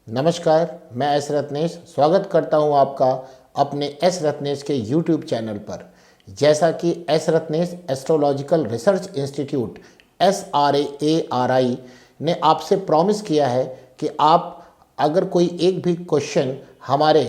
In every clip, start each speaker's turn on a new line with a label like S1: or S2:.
S1: नमस्कार, मैं एस रत्नेश स्वागत करता हूं आपका अपने एस रत्नेश के यूट्यूब चैनल पर। जैसा कि S Ratnesh astrological research institute SRAARI ने आपसे प्रॉमिस किया है कि आप अगर कोई एक भी क्वेश्चन हमारे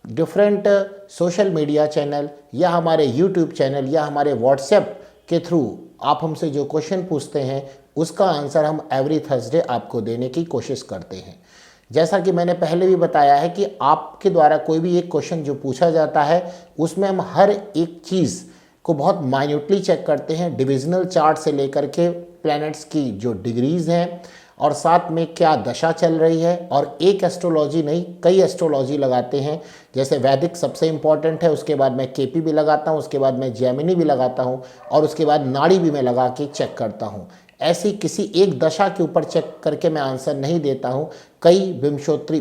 S1: डिफरेंट सोशल मीडिया चैनल या हमारे यूट्यूब चैनल या हमारे व्हाट्सएप के थ्रू आप हमसे जो क्वेश्चन पूछते हैं उसका आंसर हम एवरी थर्सडे आपको देने की कोशिश करते हैं। जैसा कि मैंने पहले भी बताया है कि आपके द्वारा कोई भी एक क्वेश्चन जो पूछा जाता है उसमें हम हर एक चीज़ को बहुत माइन्यूटली चेक करते हैं, डिविजनल चार्ट से लेकर के प्लैनेट्स की जो डिग्रीज हैं और साथ में क्या दशा चल रही है। और एक एस्ट्रोलॉजी नहीं, कई एस्ट्रोलॉजी लगाते हैं। जैसे वैदिक सबसे इम्पॉर्टेंट है, उसके बाद मैं केपी भी लगाता हूँ, उसके बाद मैं जैमिनी भी लगाता हूँ और उसके बाद नाड़ी भी मैं लगा के चेक करता हूँ। ऐसी किसी एक दशा के ऊपर चेक करके मैं आंसर नहीं देता हूँ। कई विमशोत्री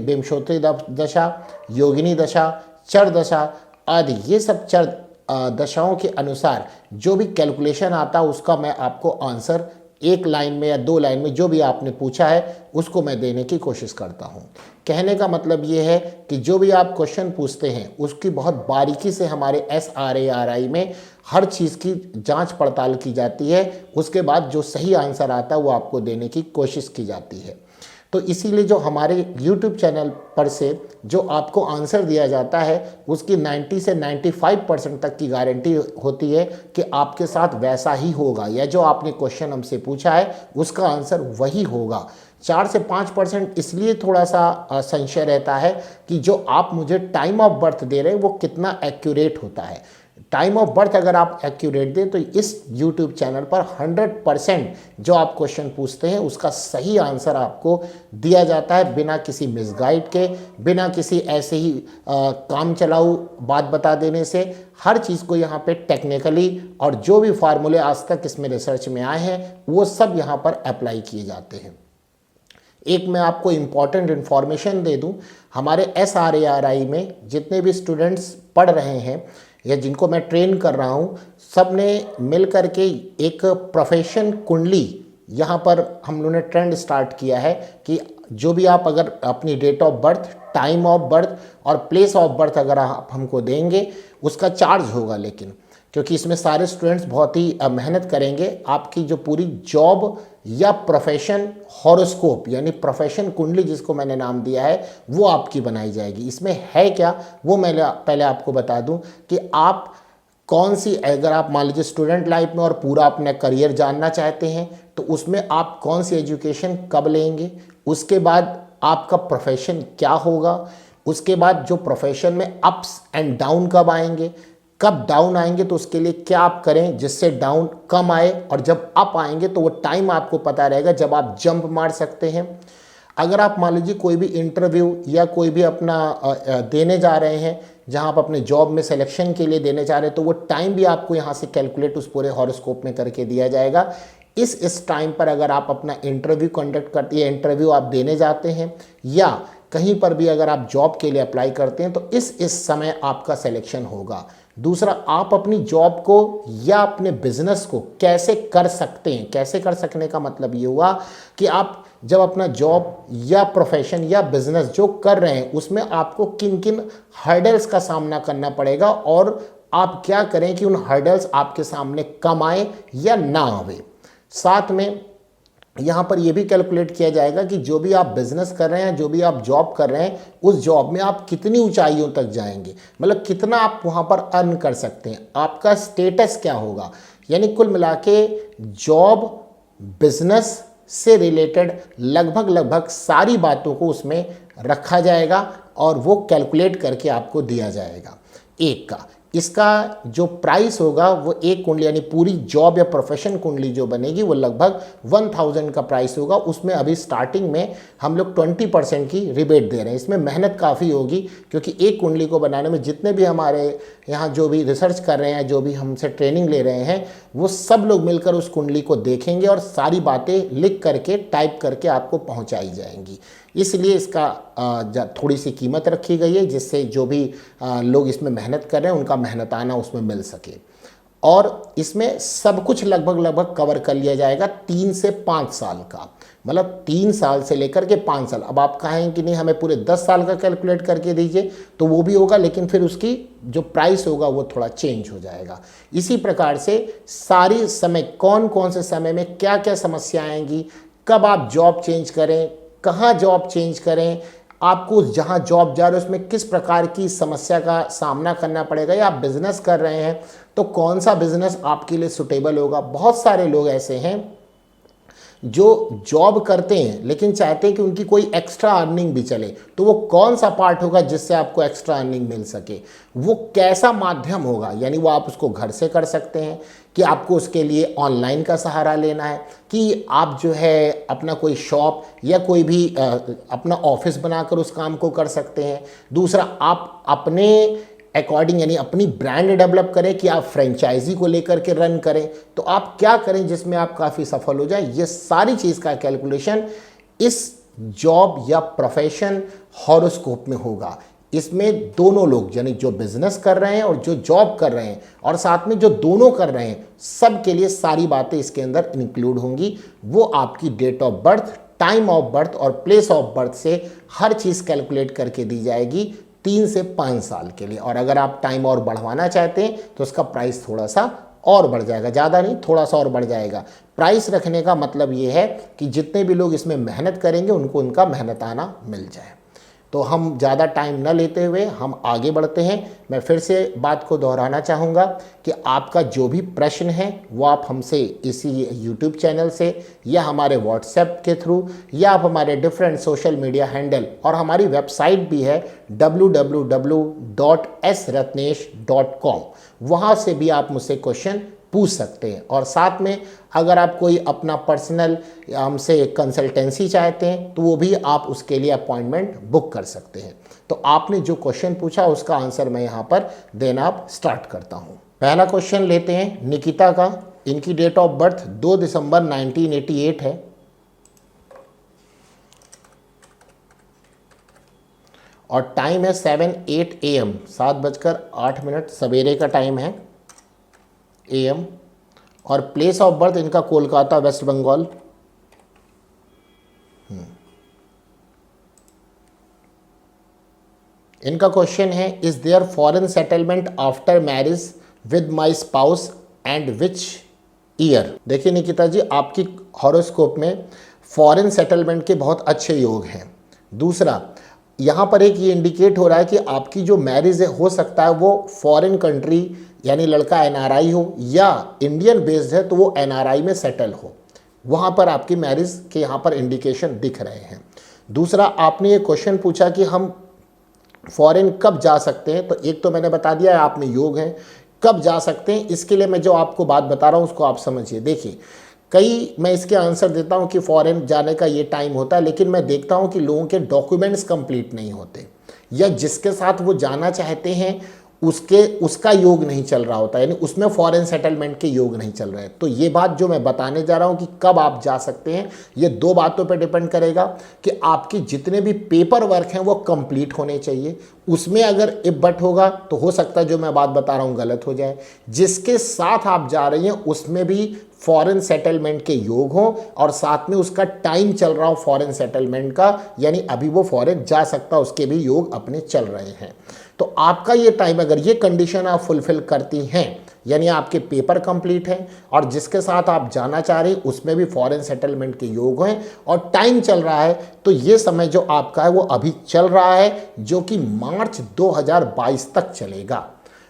S1: दशा, योगिनी दशा, चर दशा आदि ये सब चर दशाओं के अनुसार जो भी कैलकुलेशन आता है उसका मैं आपको आंसर एक लाइन में या दो लाइन में जो भी आपने पूछा है उसको मैं देने की कोशिश करता हूँ। कहने का मतलब ये है कि जो भी आप क्वेश्चन पूछते हैं उसकी बहुत बारीकी से हमारे SRARI में हर चीज़ की जांच पड़ताल की जाती है। उसके बाद जो सही आंसर आता है वो आपको देने की कोशिश की जाती है। तो इसीलिए जो हमारे YouTube चैनल पर से जो आपको आंसर दिया जाता है उसकी 90 से 95% तक की गारंटी होती है कि आपके साथ वैसा ही होगा, या जो आपने क्वेश्चन हमसे पूछा है उसका आंसर वही होगा। 4 से 5% इसलिए थोड़ा सा संशय रहता है कि जो आप मुझे टाइम ऑफ बर्थ दे रहे हैं वो कितना एक्यूरेट होता है। टाइम ऑफ बर्थ अगर आप एक्यूरेट दें तो इस YouTube चैनल पर 100% जो आप क्वेश्चन पूछते हैं उसका सही आंसर आपको दिया जाता है, बिना किसी मिसगाइड के, बिना किसी ऐसे ही काम चलाऊ बात बता देने से। हर चीज़ को यहाँ पे टेक्निकली और जो भी फार्मूले आज तक इसमें रिसर्च में आए हैं वो सब यहाँ पर अप्लाई किए जाते हैं। एक मैं आपको इम्पॉर्टेंट इन्फॉर्मेशन दे दूं, हमारे SRARI में जितने भी स्टूडेंट्स पढ़ रहे हैं या जिनको मैं ट्रेन कर रहा हूं, सब ने मिल कर के एक प्रोफेशन कुंडली यहाँ पर हम लोगों ने ट्रेंड स्टार्ट किया है कि जो भी आप अगर अपनी date of birth, time of birth और प्लेस ऑफ बर्थ अगर आप हमको देंगे उसका चार्ज होगा। लेकिन क्योंकि इसमें सारे स्टूडेंट्स बहुत ही मेहनत करेंगे, आपकी जो पूरी जॉब या प्रोफेशन हॉरोस्कोप यानी प्रोफेशन कुंडली जिसको मैंने नाम दिया है वो आपकी बनाई जाएगी। इसमें है क्या वो मैं पहले आपको बता दूं कि आप कौन सी, अगर आप मान लीजिए स्टूडेंट लाइफ में और पूरा अपना करियर जानना चाहते हैं तो उसमें आप कौन सी एजुकेशन कब लेंगे, उसके बाद आपका प्रोफेशन क्या होगा, उसके बाद जो प्रोफेशन में अप्स एंड डाउन कब आएंगे, कब डाउन आएंगे तो उसके लिए क्या आप करें जिससे डाउन कम आए, और जब अप आएंगे तो वो टाइम आपको पता रहेगा जब आप जंप मार सकते हैं। अगर आप मान लीजिए कोई भी इंटरव्यू या कोई भी अपना देने जा रहे हैं जहां आप अपने जॉब में सिलेक्शन के लिए देने जा रहे हैं तो वो टाइम भी आपको यहाँ से कैलकुलेट उस पूरे हॉरोस्कोप में करके दिया जाएगा। इस टाइम पर अगर आप अपना इंटरव्यू कंडक्ट करते हैं, इंटरव्यू आप देने जाते हैं या कहीं पर भी अगर आप जॉब के लिए अप्लाई करते हैं तो इस समय आपका सिलेक्शन होगा। दूसरा, आप अपनी जॉब को या अपने बिजनेस को कैसे कर सकते हैं। कैसे कर सकने का मतलब ये हुआ कि आप जब अपना जॉब या प्रोफेशन या बिजनेस जो कर रहे हैं उसमें आपको किन किन हर्डल्स का सामना करना पड़ेगा और आप क्या करें कि उन हर्डल्स आपके सामने कम आए या ना आवे। साथ में यहाँ पर यह भी कैलकुलेट किया जाएगा कि जो भी आप बिजनेस कर रहे हैं, जो भी आप जॉब कर रहे हैं, उस जॉब में आप कितनी ऊंचाइयों तक जाएंगे, मतलब कितना आप वहाँ पर अर्न कर सकते हैं, आपका स्टेटस क्या होगा। यानी कुल मिला के जॉब बिजनेस से रिलेटेड लगभग सारी बातों को उसमें रखा जाएगा और वो कैलकुलेट करके आपको दिया जाएगा। एक का इसका जो प्राइस होगा वो एक कुंडली यानी पूरी जॉब या प्रोफेशन कुंडली जो बनेगी वो लगभग 1000 का प्राइस होगा। उसमें अभी स्टार्टिंग में हम लोग 20% की रिबेट दे रहे हैं। इसमें मेहनत काफ़ी होगी क्योंकि एक कुंडली को बनाने में जितने भी हमारे यहाँ जो भी रिसर्च कर रहे हैं, जो भी हमसे ट्रेनिंग ले रहे हैं, वो सब लोग मिलकर उस कुंडली को देखेंगे और सारी बातें लिख करके टाइप करके आपको पहुँचाई जाएंगी। इसलिए इसका थोड़ी सी कीमत रखी गई है जिससे जो भी लोग इसमें मेहनत कर रहे हैं उनका मेहनताना उसमें मिल सके। और इसमें सब कुछ लगभग कवर कर लिया जाएगा 3 से 5 साल का, मतलब 3 साल से लेकर के 5 साल। अब आप कहें कि नहीं हमें पूरे 10 साल का कैलकुलेट करके दीजिए, तो वो भी होगा, लेकिन फिर उसकी जो प्राइस होगा वो थोड़ा चेंज हो जाएगा। इसी प्रकार से सारी समय, कौन कौन से समय में क्या क्या समस्याएं आएंगी, कब आप जॉब चेंज करें, कहाँ जॉब चेंज करें, आपको जहाँ जॉब जा रहे हो उसमें किस प्रकार की समस्या का सामना करना पड़ेगा, या आप बिजनेस कर रहे हैं तो कौन सा बिजनेस आपके लिए सुटेबल होगा। बहुत सारे लोग ऐसे हैं जो जॉब करते हैं लेकिन चाहते हैं कि उनकी कोई एक्स्ट्रा अर्निंग भी चले, तो वो कौन सा पार्ट होगा जिससे आपको एक्स्ट्रा अर्निंग मिल सके, वो कैसा माध्यम होगा, यानी वो आप उसको घर से कर सकते हैं कि आपको उसके लिए ऑनलाइन का सहारा लेना है, कि आप जो है अपना कोई शॉप या कोई भी अपना ऑफिस बनाकर उस काम को कर सकते हैं। दूसरा, आप अपने अकॉर्डिंग यानी अपनी ब्रांड डेवलप करें कि आप फ्रेंचाइजी को लेकर के रन करें, तो आप क्या करें जिसमें आप काफ़ी सफल हो जाए। ये सारी चीज़ का कैलकुलेशन इस जॉब या प्रोफेशन हॉरोस्कोप में होगा। इसमें दोनों लोग, यानी जो बिजनेस कर रहे हैं और जो जॉब कर रहे हैं और साथ में जो दोनों कर रहे हैं, सब के लिए सारी बातें इसके अंदर इंक्लूड होंगी। वो आपकी date of birth, time of birth और प्लेस ऑफ बर्थ से हर चीज़ कैलकुलेट करके दी जाएगी 3 से 5 साल के लिए। और अगर आप टाइम और बढ़वाना चाहते हैं तो उसका प्राइस थोड़ा सा और बढ़ जाएगा, ज़्यादा नहीं, थोड़ा सा और बढ़ जाएगा। प्राइस रखने का मतलब ये है कि जितने भी लोग इसमें मेहनत करेंगे उनको उनका मेहनताना मिल जाए। तो हम ज़्यादा टाइम न लेते हुए हम आगे बढ़ते हैं। मैं फिर से बात को दोहराना चाहूँगा कि आपका जो भी प्रश्न है वो आप हमसे इसी यूट्यूब चैनल से या हमारे व्हाट्सएप के थ्रू या आप हमारे डिफरेंट सोशल मीडिया हैंडल और हमारी वेबसाइट भी है www.sratnesh.com, वहाँ से भी आप मुझसे क्वेश्चन पूछ सकते हैं। और साथ में अगर आप कोई अपना पर्सनल हमसे कंसल्टेंसी चाहते हैं तो वो भी आप उसके लिए अपॉइंटमेंट बुक कर सकते हैं। तो आपने जो क्वेश्चन पूछा उसका आंसर मैं यहाँ पर देना स्टार्ट करता हूँ। पहला क्वेश्चन लेते हैं निकिता का। इनकी डेट ऑफ बर्थ 2 दिसंबर 1988 है और टाइम है 7:08 AM, 7:08 सवेरे का टाइम है AM। और प्लेस ऑफ बर्थ इनका कोलकाता, वेस्ट बंगाल। इनका क्वेश्चन है, is there foreign settlement after marriage with my spouse and which year. देखिए निकिता जी, आपकी हॉरोस्कोप में फॉरेन सेटलमेंट के बहुत अच्छे योग हैं। दूसरा, यहाँ पर एक ये इंडिकेट हो रहा है कि आपकी जो मैरिज है हो सकता है वो फॉरेन कंट्री, यानी लड़का NRI हो या इंडियन बेस्ड है तो वो NRI में सेटल हो, वहाँ पर आपकी मैरिज के यहाँ पर इंडिकेशन दिख रहे हैं। दूसरा, आपने ये क्वेश्चन पूछा कि हम फॉरेन कब जा सकते हैं, तो एक तो मैंने बता दिया है, आप में योग है, कब जा सकते हैं इसके लिए मैं जो आपको बात बता रहा हूँ उसको आप समझिए। देखिए, मैं इसके आंसर देता हूँ कि फॉरेन जाने का ये टाइम होता है, लेकिन मैं देखता हूँ कि लोगों के डॉक्यूमेंट्स कंप्लीट नहीं होते या जिसके साथ वो जाना चाहते हैं उसका योग नहीं चल रहा होता, यानी उसमें फॉरेन सेटलमेंट के योग नहीं चल रहे हैं। तो ये बात जो मैं बताने जा रहा हूँ कि कब आप जा सकते हैं, ये 2 बातों पर डिपेंड करेगा कि आपके जितने भी पेपर वर्क हैं वो कंप्लीट होने चाहिए। उसमें अगर इफ बट होगा तो हो सकता है जो मैं बात बता रहा हूँ गलत हो जाए। जिसके साथ आप जा रही हैं उसमें भी फॉरेन सेटलमेंट के योग हो और साथ में उसका टाइम चल रहा हो फॉरेन सेटलमेंट का, यानी अभी वो फॉरेन जा सकता, उसके भी योग अपने चल रहे हैं। तो आपका ये टाइम, अगर ये कंडीशन आप फुलफिल करती हैं, यानी आपके पेपर कंप्लीट हैं और जिसके साथ आप जाना चाह रही उसमें भी फॉरेन सेटलमेंट के योग हैं और टाइम चल रहा है, तो ये समय जो आपका है वो अभी चल रहा है, जो कि मार्च 2022 तक चलेगा।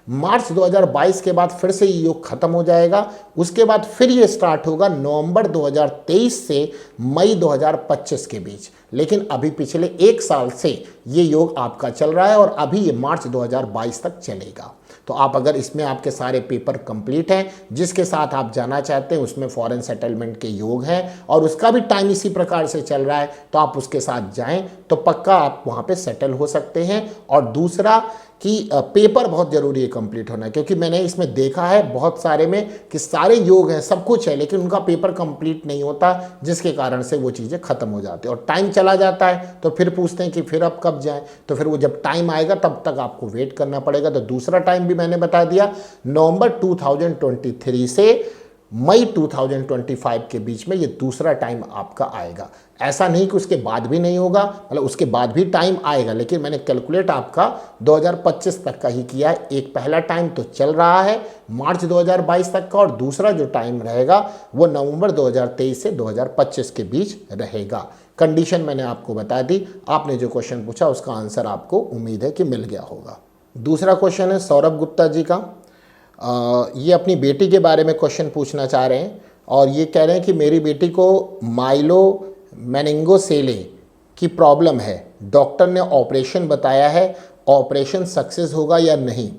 S1: मार्च 2022 के बाद फिर से ये योग खत्म हो जाएगा। उसके बाद फिर ये स्टार्ट होगा नवंबर 2023 से मई 2025 के बीच। लेकिन अभी पिछले 1 साल से ये योग आपका चल रहा है और अभी ये मार्च 2022 तक चलेगा। तो आप अगर इसमें आपके सारे पेपर कंप्लीट हैं, जिसके साथ आप जाना चाहते हैं उसमें फॉरेन सेटलमेंट के योग हैं और उसका भी टाइम इसी प्रकार से चल रहा है, तो आप उसके साथ जाएं तो पक्का आप वहाँ पे सेटल हो सकते हैं। और दूसरा कि पेपर बहुत ज़रूरी है कंप्लीट होना, क्योंकि मैंने इसमें देखा है बहुत सारे में कि सारे योग हैं, सब कुछ है, लेकिन उनका पेपर कंप्लीट नहीं होता, जिसके कारण से वो चीज़ें ख़त्म हो जाती है और टाइम चला जाता है। तो फिर पूछते हैं कि फिर अब कब जाएं, तो फिर वो जब टाइम आएगा तब तक आपको वेट करना पड़ेगा। तो दूसरा टाइम भी मैंने बता दिया, नवंबर 2023 से मई 2025 के बीच में ये दूसरा टाइम आपका आएगा। ऐसा नहीं कि उसके बाद भी नहीं होगा, मतलब उसके बाद भी टाइम आएगा, लेकिन मैंने कैलकुलेट आपका 2025 तक का ही किया है। एक पहला टाइम तो चल रहा है मार्च 2022 तक का, और दूसरा जो टाइम रहेगा वो नवंबर 2023 से 2025 के बीच रहेगा। कंडीशन मैंने आपको बता दी। आपने जो क्वेश्चन पूछा उसका आंसर आपको उम्मीद है कि मिल गया होगा। दूसरा क्वेश्चन है सौरभ गुप्ता जी का। ये अपनी बेटी के बारे में क्वेश्चन पूछना चाह रहे हैं और ये कह रहे हैं कि मेरी बेटी को माइलो मेनिंगोसेले की प्रॉब्लम है, डॉक्टर ने ऑपरेशन बताया है, ऑपरेशन सक्सेस होगा या नहीं।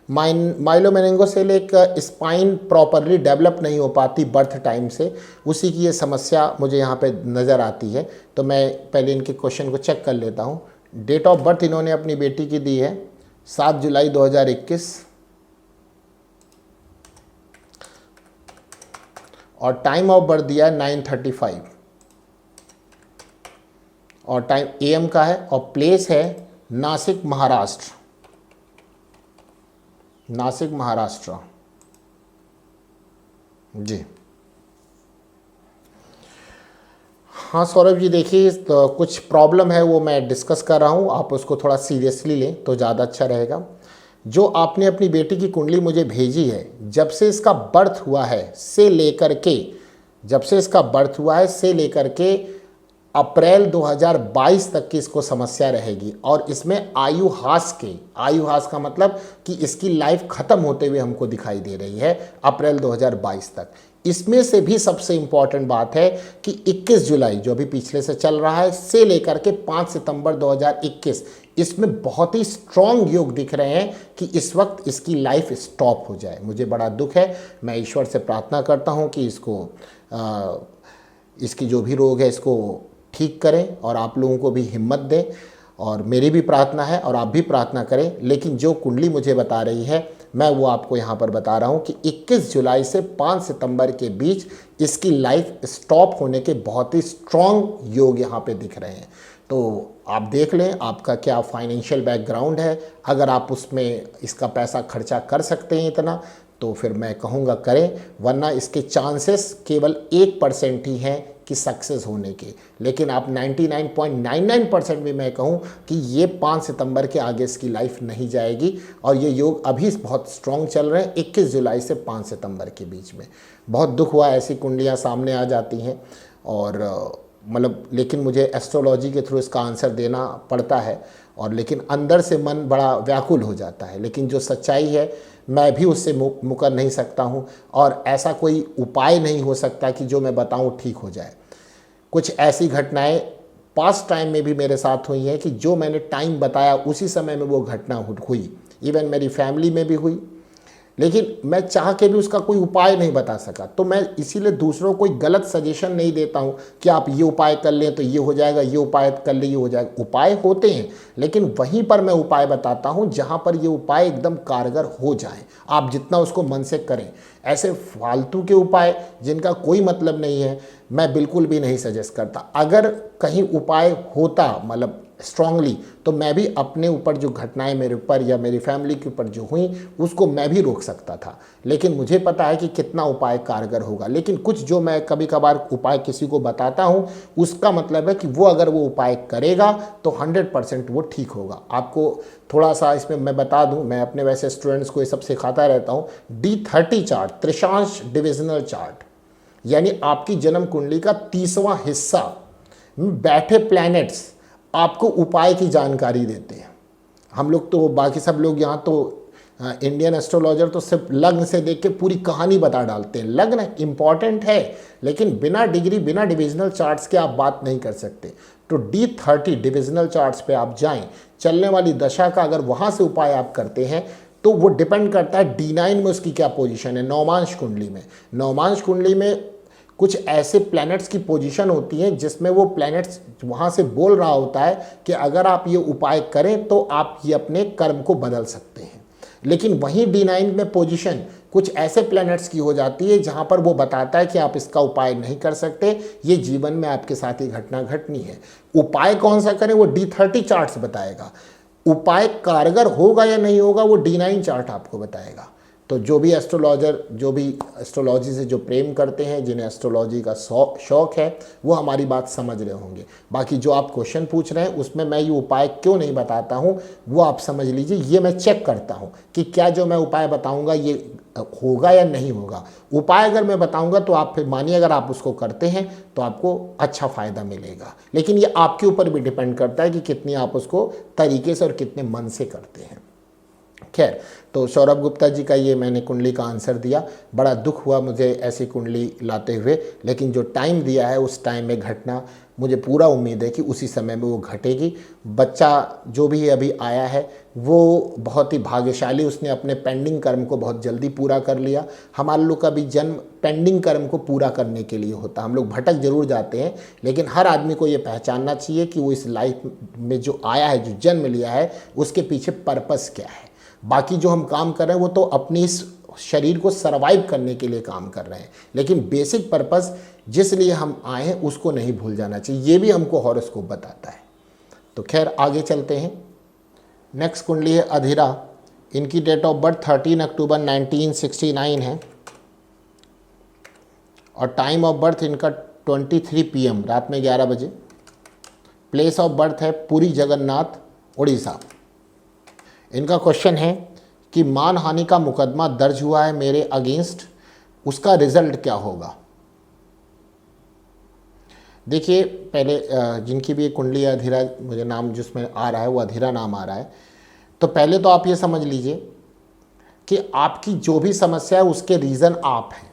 S1: माइलो मेनिंगोसेले एक स्पाइन प्रॉपरली डेवलप नहीं हो पाती बर्थ टाइम से, उसी की ये समस्या मुझे यहाँ पे नज़र आती है। तो मैं पहले इनके क्वेश्चन को चेक कर लेता हूँ। डेट ऑफ बर्थ इन्होंने अपनी बेटी की दी है 7 जुलाई 2021 और टाइम ऑफ बर्थ दिया है 9:35 और टाइम AM का है और प्लेस है नासिक महाराष्ट्र, नासिक महाराष्ट्र जी। हाँ सौरभ जी, देखिए तो कुछ प्रॉब्लम है वो मैं डिस्कस कर रहा हूँ, आप उसको थोड़ा सीरियसली लें तो ज़्यादा अच्छा रहेगा। जो आपने अपनी बेटी की कुंडली मुझे भेजी है, जब से इसका बर्थ हुआ है से लेकर के, जब से इसका बर्थ हुआ है से लेकर के अप्रैल 2022 तक की इसको समस्या रहेगी। और इसमें आयुहास का मतलब कि इसकी लाइफ ख़त्म होते हुए हमको दिखाई दे रही है अप्रैल 2022 तक। इसमें से भी सबसे इम्पॉर्टेंट बात है कि 21 जुलाई जो अभी पिछले से चल रहा है से लेकर के 5 सितंबर 2021, इसमें बहुत ही स्ट्रॉन्ग योग दिख रहे हैं कि इस वक्त इसकी लाइफ स्टॉप हो जाए। मुझे बड़ा दुख है, मैं ईश्वर से प्रार्थना करता हूँ कि इसकी जो भी रोग है इसको ठीक करें और आप लोगों को भी हिम्मत दें, और मेरी भी प्रार्थना है और आप भी प्रार्थना करें। लेकिन जो कुंडली मुझे बता रही है मैं वो आपको यहाँ पर बता रहा हूँ कि 21 जुलाई से 5 सितंबर के बीच इसकी लाइफ स्टॉप होने के बहुत ही स्ट्रॉन्ग योग यहाँ पे दिख रहे हैं। तो आप देख लें आपका क्या फाइनेंशियल बैकग्राउंड है, अगर आप उसमें इसका पैसा खर्चा कर सकते हैं इतना तो फिर मैं कहूँगा करें, वरना इसके चांसेस केवल 1% ही हैं कि सक्सेस होने के। लेकिन आप 99.99% भी मैं कहूँ कि ये 5 सितंबर के आगे इसकी लाइफ नहीं जाएगी। और ये योग अभी बहुत स्ट्रॉन्ग चल रहे हैं 21 जुलाई से 5 सितंबर के बीच में। बहुत दुख हुआ ऐसी कुंडलियाँ सामने आ जाती हैं और मतलब, लेकिन मुझे एस्ट्रोलॉजी के थ्रू इसका आंसर देना पड़ता है और लेकिन अंदर से मन बड़ा व्याकुल हो जाता है। लेकिन जो सच्चाई है मैं भी उससे मुकर नहीं सकता हूँ और ऐसा कोई उपाय नहीं हो सकता कि जो मैं बताऊँ ठीक हो जाए। कुछ ऐसी घटनाएं पास्ट टाइम में भी मेरे साथ हुई हैं कि जो मैंने टाइम बताया उसी समय में वो घटना हुई, इवन मेरी फैमिली में भी हुई, लेकिन मैं चाह के भी उसका कोई उपाय नहीं बता सका। तो मैं इसीलिए दूसरों को कोई गलत सजेशन नहीं देता हूँ कि आप ये उपाय कर लें तो ये हो जाएगा, ये उपाय कर लें ये हो जाएगा। उपाय होते हैं, लेकिन वहीं पर मैं उपाय बताता हूँ जहाँ पर ये उपाय एकदम कारगर हो जाए। आप जितना उसको मन से करें, ऐसे फालतू के उपाय जिनका कोई मतलब नहीं है मैं बिल्कुल भी नहीं सजेस्ट करता। अगर कहीं उपाय होता मतलब स्ट्रांगली, तो मैं भी अपने ऊपर जो घटनाएं मेरे ऊपर या मेरी फैमिली के ऊपर जो हुई उसको मैं भी रोक सकता था। लेकिन मुझे पता है कि कितना उपाय कारगर होगा। लेकिन कुछ जो मैं कभी कभार उपाय किसी को बताता हूँ उसका मतलब है कि वो अगर वो उपाय करेगा तो 100% वो ठीक होगा। आपको थोड़ा सा इसमें मैं बता दूँ, मैं अपने वैसे स्टूडेंट्स को ये सब सिखाता रहता हूँ। D30 चार्ट, त्रिशांश डिविजनल चार्ट, यानी आपकी जन्म कुंडली का 30वां हिस्सा बैठे प्लैनेट्स आपको उपाय की जानकारी देते हैं। हम लोग तो, बाकी सब लोग यहाँ तो इंडियन एस्ट्रोलॉजर तो सिर्फ लग्न से देख के पूरी कहानी बता डालते हैं। लग्न इम्पॉर्टेंट है लेकिन बिना डिग्री बिना डिविजनल चार्ट्स के आप बात नहीं कर सकते। तो D30 डिविजनल चार्ट्स पे आप जाएं, चलने वाली दशा का अगर वहाँ से उपाय आप करते हैं तो वो डिपेंड करता है D9 में उसकी क्या पोजीशन है। नवमांश कुंडली में, नवमांश कुंडली में कुछ ऐसे प्लैनेट्स की पोजीशन होती है जिसमें वो प्लैनेट्स वहाँ से बोल रहा होता है कि अगर आप ये उपाय करें तो आप ये अपने कर्म को बदल सकते हैं। लेकिन वहीं D9 में पोजीशन कुछ ऐसे प्लैनेट्स की हो जाती है जहाँ पर वो बताता है कि आप इसका उपाय नहीं कर सकते, ये जीवन में आपके साथ ही घटना घटनी है। उपाय कौन सा करें वो D30 चार्ट्स बताएगा, उपाय कारगर होगा या नहीं होगा वो D9 चार्ट आपको बताएगा। तो जो भी एस्ट्रोलॉजर, जो भी एस्ट्रोलॉजी से जो प्रेम करते हैं, जिन्हें एस्ट्रोलॉजी का शौक है, वो हमारी बात समझ रहे होंगे। बाकी जो आप क्वेश्चन पूछ रहे हैं उसमें मैं ये उपाय क्यों नहीं बताता हूँ वो आप समझ लीजिए। ये मैं चेक करता हूँ कि क्या जो मैं उपाय बताऊँगा ये होगा या नहीं होगा। उपाय अगर मैं बताऊँगा तो आप फिर मानिए अगर आप उसको करते हैं तो आपको अच्छा फ़ायदा मिलेगा, लेकिन ये आपके ऊपर भी डिपेंड करता है कि कितनी आप उसको तरीके से और कितने मन से करते हैं। खैर, तो सौरभ गुप्ता जी का ये मैंने कुंडली का आंसर दिया। बड़ा दुख हुआ मुझे ऐसी कुंडली लाते हुए, लेकिन जो टाइम दिया है उस टाइम में घटना मुझे पूरा उम्मीद है कि उसी समय में वो घटेगी। बच्चा जो भी अभी आया है वो बहुत ही भाग्यशाली, उसने अपने पेंडिंग कर्म को बहुत जल्दी पूरा कर लिया। हमारे लोग का भी जन्म पेंडिंग कर्म को पूरा करने के लिए होता है। हम लोग भटक जरूर जाते हैं, लेकिन हर आदमी को ये पहचानना चाहिए कि वो इस लाइफ में जो आया है, जो जन्म लिया है, उसके पीछे पर्पस क्या है। बाकी जो हम काम कर रहे हैं वो तो अपनी इस शरीर को सरवाइव करने के लिए काम कर रहे हैं, लेकिन बेसिक पर्पस जिस लिए हम आए हैं उसको नहीं भूल जाना चाहिए। ये भी हमको हॉरोस्कोप बताता है। तो खैर आगे चलते हैं। नेक्स्ट कुंडली है अधीरा। इनकी डेट ऑफ बर्थ 13 अक्टूबर 1969 है और टाइम ऑफ बर्थ इनका 23 PM, रात में 11 बजे। प्लेस ऑफ बर्थ है पुरी जगन्नाथ, उड़ीसा। इनका क्वेश्चन है कि मानहानि का मुकदमा दर्ज हुआ है मेरे अगेंस्ट, उसका रिजल्ट क्या होगा। देखिए, पहले जिनकी भी कुंडली अधीरा, मुझे नाम जिसमें आ रहा है वो अधीरा नाम आ रहा है, तो पहले तो आप ये समझ लीजिए कि आपकी जो भी समस्या है उसके रीज़न आप हैं।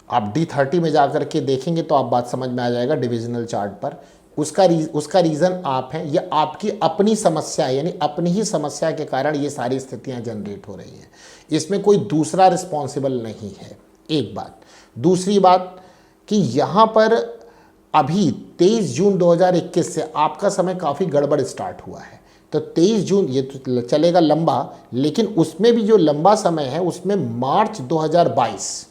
S1: आप D30 में जाकर के देखेंगे तो आप बात समझ में आ जाएगा डिविजनल चार्ट पर। उसका रीज़न आप हैं। ये आपकी अपनी समस्या है, यानी अपनी ही समस्या के कारण ये सारी स्थितियां जनरेट हो रही हैं। इसमें कोई दूसरा रिस्पॉन्सिबल नहीं है, एक बात। दूसरी बात कि यहाँ पर अभी 23 जून 2021 से आपका समय काफ़ी गड़बड़ स्टार्ट हुआ है। तो 23 जून ये तो चलेगा लंबा, लेकिन उसमें भी जो लंबा समय है उसमें मार्च 2022,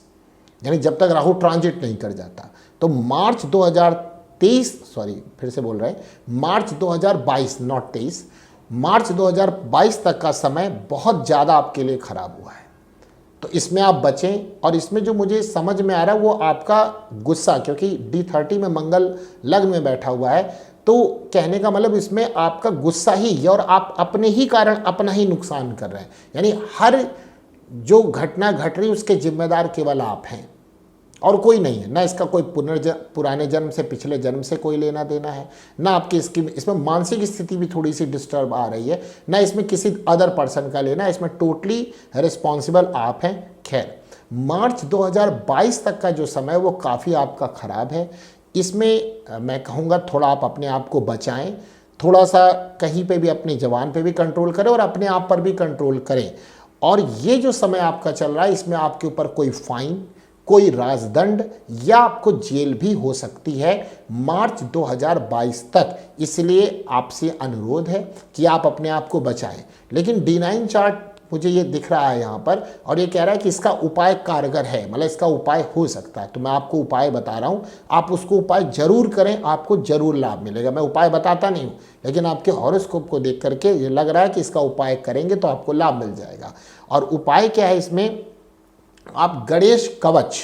S1: यानी जब तक राहु ट्रांजिट नहीं कर जाता, तो मार्च 2023, सॉरी फिर से बोल रहे हैं, मार्च 2022 नॉट 23, मार्च 2022 तक का समय बहुत ज़्यादा आपके लिए ख़राब हुआ है। तो इसमें आप बचें। और इसमें जो मुझे समझ में आ रहा है वो आपका गुस्सा, क्योंकि D30 में मंगल लग्न में बैठा हुआ है, तो कहने का मतलब इसमें आपका गुस्सा ही है और आप अपने ही कारण अपना ही नुकसान कर रहे हैं। यानी हर जो घटना घट रही उसके जिम्मेदार केवल आप हैं और कोई नहीं है। ना इसका कोई पुराने जन्म से, पिछले जन्म से कोई लेना देना है, ना आपकी इसमें मानसिक स्थिति भी थोड़ी सी डिस्टर्ब आ रही है, ना इसमें किसी अदर पर्सन का लेना है। इसमें टोटली रिस्पॉन्सिबल आप हैं। खैर, मार्च 2022 तक का जो समय वो काफ़ी आपका ख़राब है। इसमें मैं कहूँगा थोड़ा आप अपने आप को बचाएं, थोड़ा सा कहीं पे भी अपनी ज़बान पे भी कंट्रोल करें और अपने आप पर भी कंट्रोल करें। और ये जो समय आपका चल रहा है इसमें आपके ऊपर कोई फाइन, कोई राजदंड या आपको जेल भी हो सकती है मार्च 2022 तक। इसलिए आपसे अनुरोध है कि आप अपने आप को बचाएं। लेकिन D9 चार्ट मुझे ये दिख रहा है यहाँ पर और ये कह रहा है कि इसका उपाय कारगर है, मतलब इसका उपाय हो सकता है। तो मैं आपको उपाय बता रहा हूँ, आप उसको उपाय जरूर करें, आपको जरूर लाभ मिलेगा। मैं उपाय बताता नहीं हूँ, लेकिन आपके हॉरोस्कोप को देख करके ये लग रहा है कि इसका उपाय करेंगे तो आपको लाभ मिल जाएगा। और उपाय क्या है इसमें, आप गणेश कवच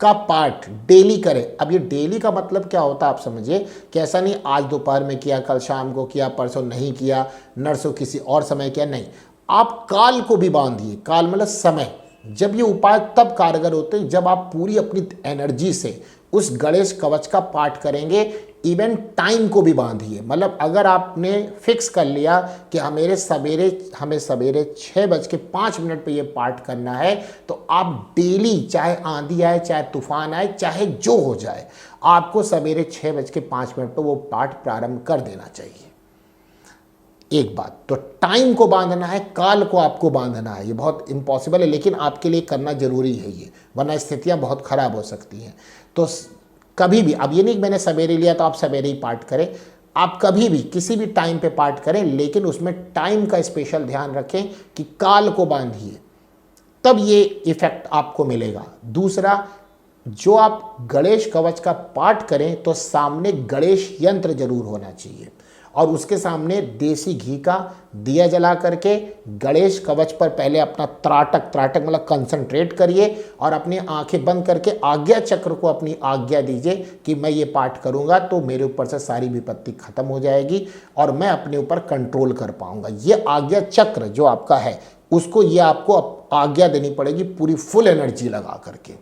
S1: का पाठ डेली करें। अब ये डेली का मतलब क्या होता है आप समझिए कि ऐसा नहीं आज दोपहर में किया, कल शाम को किया, परसों नहीं किया, नरसों किसी और समय किया, नहीं। आप काल को भी बांधिए। काल मतलब समय। जब ये उपाय तब कारगर होते हैं जब आप पूरी अपनी एनर्जी से उस गणेश कवच का पाठ करेंगे। इवन टाइम को भी बांधिए, मतलब अगर आपने फिक्स कर लिया कि हमें सवेरे 6:05 पे ये पाठ करना है, तो आप डेली, चाहे आंधी आए, चाहे तूफान आए, चाहे जो हो जाए, आपको सवेरे 6:05 पे वो पाठ प्रारंभ कर देना चाहिए। एक बात तो टाइम को बांधना है, काल को आपको बांधना है, ये बहुत इम्पॉसिबल है, लेकिन आपके लिए करना जरूरी है ये, वरना स्थितियां बहुत खराब हो सकती हैं। तो कभी भी, अब ये नहीं कि मैंने सवेरे लिया तो आप सवेरे ही पाठ करें, आप कभी भी किसी भी टाइम पे पाठ करें, लेकिन उसमें टाइम का स्पेशल ध्यान रखें कि काल को बांधिए, तब ये इफेक्ट आपको मिलेगा। दूसरा, जो आप गणेश कवच का पाठ करें तो सामने गणेश यंत्र जरूर होना चाहिए, और उसके सामने देसी घी का दिया जला करके गणेश कवच पर पहले अपना त्राटक मतलब कंसंट्रेट करिए, और अपनी आंखें बंद करके आज्ञा चक्र को अपनी आज्ञा दीजिए कि मैं ये पाठ करूंगा तो मेरे ऊपर से सारी विपत्ति खत्म हो जाएगी और मैं अपने ऊपर कंट्रोल कर पाऊंगा। ये आज्ञा चक्र जो आपका है उसको, ये आपको आज्ञा देनी पड़ेगी पूरी फुल एनर्जी लगा करके।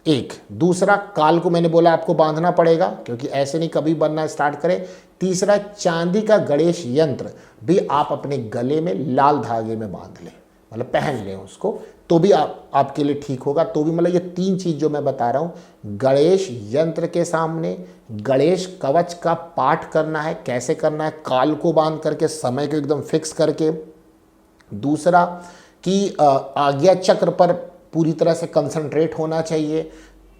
S1: एक दूसरा, काल को मैंने बोला आपको बांधना पड़ेगा, क्योंकि ऐसे नहीं कभी बनना स्टार्ट करें। तीसरा, चांदी का गणेश यंत्र भी आप अपने गले में लाल धागे में बांध लें, मतलब पहन लें उसको, तो भी आपके लिए ठीक होगा। तो भी मतलब ये तीन चीज जो मैं बता रहा हूँ, गणेश यंत्र के सामने गणेश कवच का पाठ करना है। कैसे करना है? काल को बांध करके, समय को एकदम फिक्स करके। दूसरा कि आज्ञा चक्र पर पूरी तरह से कंसंट्रेट होना चाहिए।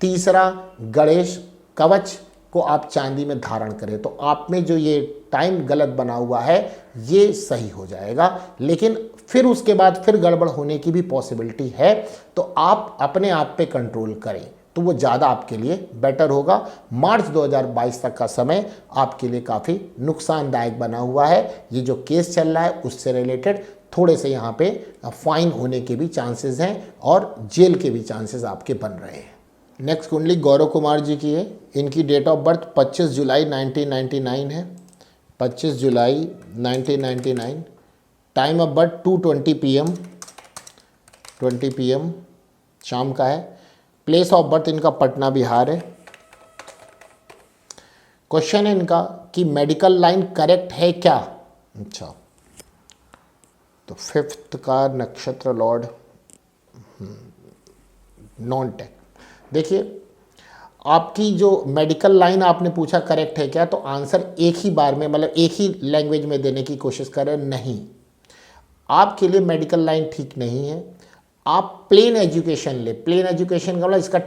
S1: तीसरा, गणेश कवच को आप चांदी में धारण करें, तो आप में जो ये टाइम गलत बना हुआ है ये सही हो जाएगा। लेकिन फिर उसके बाद फिर गड़बड़ होने की भी पॉसिबिलिटी है, तो आप अपने आप पे कंट्रोल करें तो वो ज़्यादा आपके लिए बेटर होगा। मार्च 2022 तक का समय आपके लिए काफ़ी नुकसानदायक बना हुआ है। ये जो केस चल रहा है उससे रिलेटेड थोड़े से यहाँ पे फाइन होने के भी चांसेस हैं और जेल के भी चांसेस आपके बन रहे हैं। नेक्स्ट कुंडली गौरव कुमार जी की है। इनकी डेट ऑफ बर्थ 25 जुलाई 1999 है। 25 जुलाई 1999। Time of birth 2:20 PM, 20 PM शाम का है। प्लेस ऑफ बर्थ इनका पटना बिहार है। क्वेश्चन है इनका कि मेडिकल लाइन करेक्ट है क्या? अच्छा, तो 5th का नक्षत्र लॉर्ड नॉन टेक। देखिए, आपकी जो मेडिकल लाइन आपने पूछा करेक्ट है क्या, तो आंसर एक ही बार में, मतलब एक ही लैंग्वेज में देने की कोशिश करें। नहीं, आपके लिए मेडिकल लाइन ठीक नहीं है। आप प्लेन एजुकेशन ले। प्लेन एजुकेशन का मतलब इसका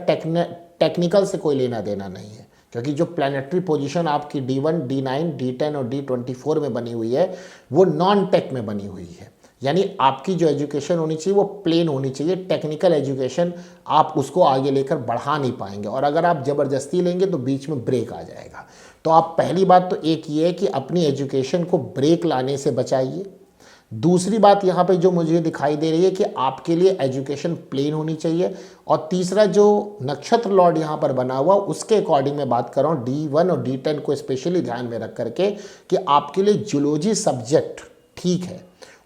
S1: टेक्निकल से कोई लेना देना नहीं है, क्योंकि जो प्लानिटरी पोजीशन आपकी D1, D9, D10 और D24 में बनी हुई है वो नॉन टेक में बनी हुई है। यानी आपकी जो एजुकेशन होनी चाहिए वो प्लेन होनी चाहिए। टेक्निकल एजुकेशन आप उसको आगे लेकर बढ़ा नहीं पाएंगे, और अगर आप ज़बरदस्ती लेंगे तो बीच में ब्रेक आ जाएगा। तो आप पहली बात तो एक ये है कि अपनी एजुकेशन को ब्रेक लाने से बचाइए। दूसरी बात यहाँ पे जो मुझे दिखाई दे रही है कि आपके लिए एजुकेशन प्लेन होनी चाहिए। और तीसरा, जो नक्षत्र लॉर्ड यहाँ पर बना हुआ उसके अकॉर्डिंग मैं बात कर रहा हूँ D1 और D10 को स्पेशली ध्यान में रख करके कि आपके लिए जूलॉजी सब्जेक्ट ठीक है,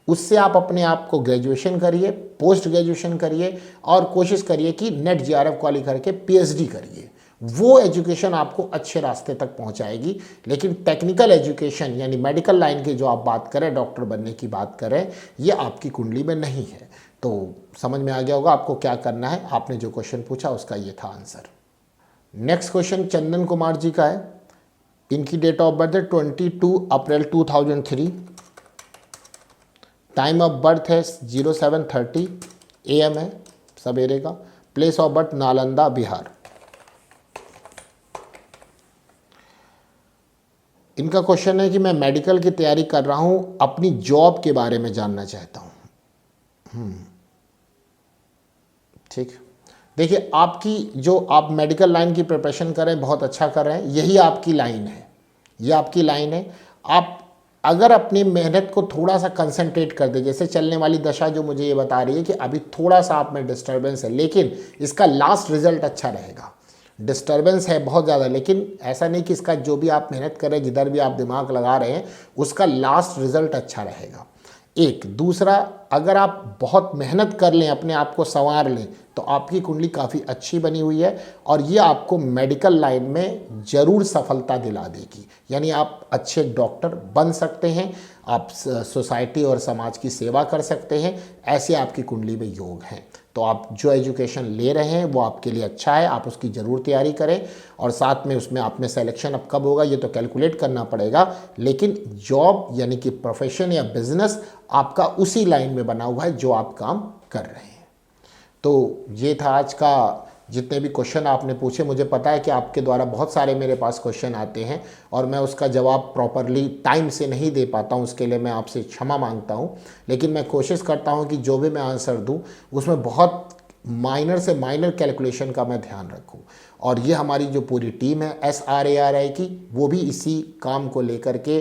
S1: उससे आप अपने आप को ग्रेजुएशन करिए, पोस्ट ग्रेजुएशन करिए और कोशिश करिए कि नेट JRF क्वालिफाई करके PhD करिए। वो एजुकेशन आपको अच्छे रास्ते तक पहुंचाएगी। लेकिन टेक्निकल एजुकेशन यानी मेडिकल लाइन की जो आप बात करें, डॉक्टर बनने की बात करें, ये आपकी कुंडली में नहीं है। तो समझ में आ गया होगा आपको क्या करना है। आपने जो क्वेश्चन पूछा उसका ये था answer. Next question Chandan Kumar ji का है। इनकी डेट ऑफ बर्थ है 22 अप्रैल 2003। टाइम ऑफ बर्थ है 07:30 AM है सवेरे का। Place of birth Nalanda Bihar. इनका क्वेश्चन है कि मैं मेडिकल की तैयारी कर रहा हूं, अपनी जॉब के बारे में जानना चाहता हूं। ठीक, देखिए, आपकी जो आप मेडिकल लाइन की प्रिपरेशन कर रहे हैं बहुत अच्छा कर रहे हैं, यही आपकी लाइन है, ये आपकी लाइन है। आप अगर अपनी मेहनत को थोड़ा सा कंसंट्रेट कर दे, जैसे चलने वाली दशा जो मुझे ये बता रही है कि अभी थोड़ा सा आप में डिस्टर्बेंस है, लेकिन इसका लास्ट रिजल्ट अच्छा रहेगा। डिस्टर्बेंस है बहुत ज़्यादा, लेकिन ऐसा नहीं कि इसका जो भी आप मेहनत कर रहे हैं, जिधर भी आप दिमाग लगा रहे हैं, उसका लास्ट रिजल्ट अच्छा रहेगा। एक दूसरा, अगर आप बहुत मेहनत कर लें, अपने आप को संवार लें, तो आपकी कुंडली काफ़ी अच्छी बनी हुई है और ये आपको मेडिकल लाइन में ज़रूर सफलता दिला देगी। यानी आप अच्छे डॉक्टर बन सकते हैं, आप सोसाइटी और समाज की सेवा कर सकते हैं, ऐसे आपकी कुंडली में योग हैं। तो आप जो एजुकेशन ले रहे हैं वो आपके लिए अच्छा है, आप उसकी ज़रूर तैयारी करें। और साथ में उसमें आप में सिलेक्शन अब कब होगा ये तो कैलकुलेट करना पड़ेगा, लेकिन जॉब यानी कि प्रोफेशन या बिजनेस आपका उसी लाइन में बना हुआ है जो आप काम कर रहे हैं। तो ये था आज का, जितने भी क्वेश्चन आपने पूछे, मुझे पता है कि आपके द्वारा बहुत सारे मेरे पास क्वेश्चन आते हैं और मैं उसका जवाब प्रॉपरली टाइम से नहीं दे पाता हूँ, उसके लिए मैं आपसे क्षमा मांगता हूँ। लेकिन मैं कोशिश करता हूँ कि जो भी मैं आंसर दूँ उसमें बहुत माइनर से माइनर कैलकुलेशन का मैं ध्यान रखूं। और ये हमारी जो पूरी टीम है SRARI की, वो भी इसी काम को लेकर के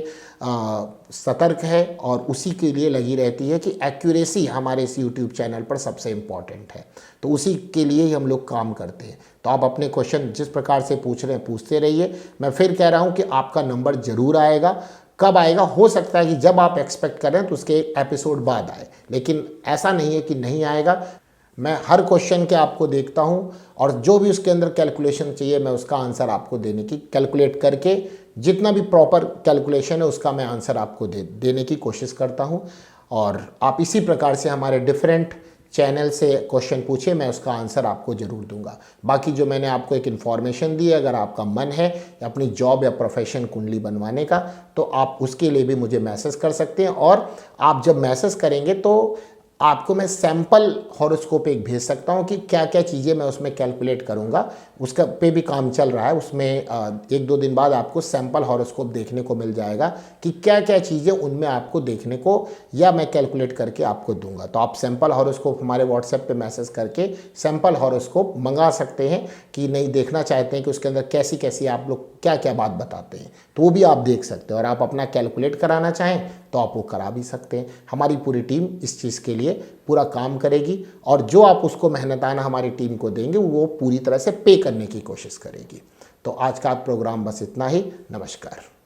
S1: सतर्क है और उसी के लिए लगी रहती है कि एक्यूरेसी हमारे इस YouTube चैनल पर सबसे इम्पॉर्टेंट है। तो उसी के लिए ही हम लोग काम करते हैं। तो आप अपने क्वेश्चन जिस प्रकार से पूछ रहे हैं पूछते रहिए। मैं फिर कह रहा हूँ कि आपका नंबर ज़रूर आएगा। कब आएगा, हो सकता है कि जब आप एक्सपेक्ट करें तो उसके एक एपिसोड बाद आए, लेकिन ऐसा नहीं है कि नहीं आएगा। मैं हर क्वेश्चन के आपको देखता हूं और जो भी उसके अंदर कैलकुलेशन चाहिए मैं उसका आंसर आपको देने की, कैलकुलेट करके जितना भी प्रॉपर कैलकुलेशन है उसका मैं आंसर आपको देने की कोशिश करता हूं। और आप इसी प्रकार से हमारे डिफरेंट चैनल से क्वेश्चन पूछे, मैं उसका आंसर आपको ज़रूर दूंगा। बाकी जो मैंने आपको एक इन्फॉर्मेशन दी है, अगर आपका मन है अपनी जॉब या प्रोफेशन कुंडली बनवाने का, तो आप उसके लिए भी मुझे मैसेज कर सकते हैं। और आप जब मैसेज करेंगे तो आपको मैं सैम्पल हॉरोस्कोप एक भेज सकता हूँ कि क्या क्या चीज़ें मैं उसमें कैलकुलेट करूँगा। उसका पे भी काम चल रहा है, उसमें 1-2 दिन बाद आपको सैम्पल हॉरोस्कोप देखने को मिल जाएगा कि क्या क्या चीज़ें उनमें आपको देखने को या मैं कैलकुलेट करके आपको दूंगा। तो आप सैम्पल हॉरोस्कोप हमारे व्हाट्सएप पे मैसेज करके सैम्पल हॉरोस्कोप मंगा सकते हैं कि नहीं देखना चाहते हैं कि उसके अंदर कैसी कैसी आप लोग क्या क्या बात बताते हैं, तो वो भी आप देख सकते हैं। और आप अपना कैलकुलेट कराना चाहें तो आप वो करा भी सकते हैं। हमारी पूरी टीम इस चीज़ के लिए पूरा काम करेगी और जो आप उसको मेहनताना हमारी टीम को देंगे वो पूरी तरह से पे करने की कोशिश करेगी। तो आज का प्रोग्राम बस इतना ही। नमस्कार।